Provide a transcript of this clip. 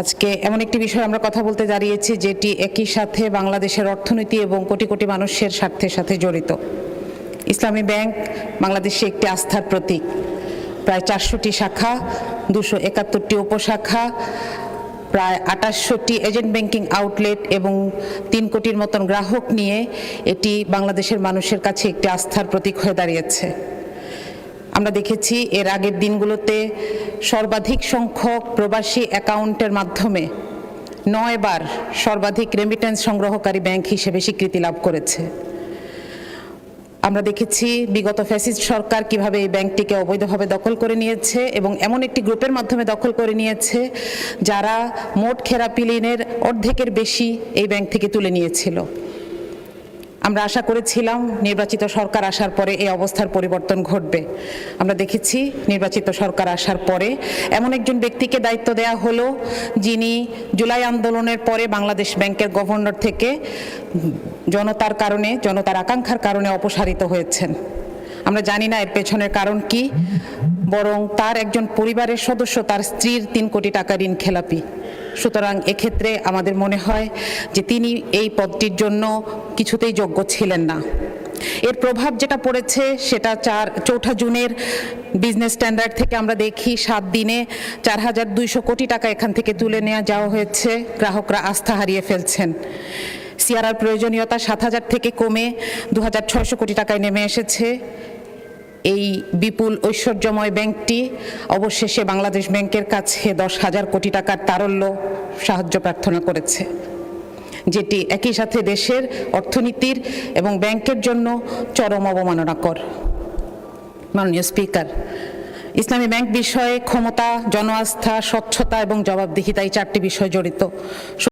আজকে এমন একটি বিষয় আমরা কথা বলতে দাঁড়িয়েছি যেটি একই সাথে বাংলাদেশের অর্থনীতি এবং কোটি কোটি মানুষের স্বার্থের সাথে জড়িত। ইসলামী ব্যাংক বাংলাদেশে একটি আস্থার প্রতীক। প্রায় 400টি শাখা, 271টি উপশাখা, প্রায় 2800টি এজেন্ট ব্যাংকিং আউটলেট এবং 3 কোটির মতন গ্রাহক নিয়ে এটি বাংলাদেশের মানুষের কাছে একটি আস্থার প্রতীক হয়ে দাঁড়িয়েছে। আমরা দেখেছি এর আগের দিনগুলোতে সর্বাধিক সংখ্যক প্রবাসী অ্যাকাউন্টের মাধ্যমে 9 বার সর্বাধিক রেমিটেন্স সংগ্রহকারী ব্যাংক হিসেবে স্বীকৃতি লাভ করেছে। আমরা দেখেছি বিগত ফ্যাসিস্ট সরকার কিভাবে এই ব্যাংকটিকে অবৈধভাবে দখল করে নিয়েছে এবং এমন একটি গ্রুপের মাধ্যমে দখল করে নিয়েছে যারা মোট খেলাপি ঋণের অর্ধেকের বেশি এই ব্যাংক থেকে তুলে নিয়েছিল। আমরা আশা করেছিলাম নির্বাচিত সরকার আসার পরে এই অবস্থার পরিবর্তন ঘটবে। আমরা দেখেছি নির্বাচিত সরকার আসার পরে এমন একজন ব্যক্তিকে দায়িত্ব দেওয়া হলো যিনি জুলাই আন্দোলনের পরে বাংলাদেশ ব্যাংকের গভর্নর থেকে জনতার আকাঙ্ক্ষার কারণে অপসারিত হয়েছেন। আমরা জানি না এর পেছনের কারণ কি, বরং তার একজন পরিবারের সদস্য, তার স্ত্রীর 3 কোটি টাকা ঋণ খেলাপি। সুতরাং এক্ষেত্রে আমাদের মনে হয় যে তিনি এই পদটির জন্য কিছুতেই যোগ্য ছিলেন না। এর প্রভাব যেটা পড়েছে সেটা 4 জুনের বিজনেস স্ট্যান্ডার্ড থেকে আমরা দেখি 7 দিনে 4200 কোটি টাকা এখান থেকে তুলে নেওয়া যাওয়া হয়েছে। গ্রাহকরা আস্থা হারিয়ে ফেলছেন। সিআরআর প্রয়োজনীয়তা 7000 থেকে কমে 2600 কোটি টাকায় নেমে এসেছে। এই বিপুল ঐশ্বর্যময় ব্যাংকটি অবশেষে বাংলাদেশ ব্যাংকের কাছে 10,000 কোটি টাকার তারল্য সাহায্য প্রার্থনা করেছে, যেটি একই সাথে দেশের অর্থনীতির এবং ব্যাংকের জন্য চরম অবমাননাকর। মাননীয় স্পিকার, ইসলামী ব্যাংক বিষয়ে ক্ষমতা, জনআস্থা, স্বচ্ছতা এবং জবাবদিহিতা এই 4টি বিষয় জড়িত।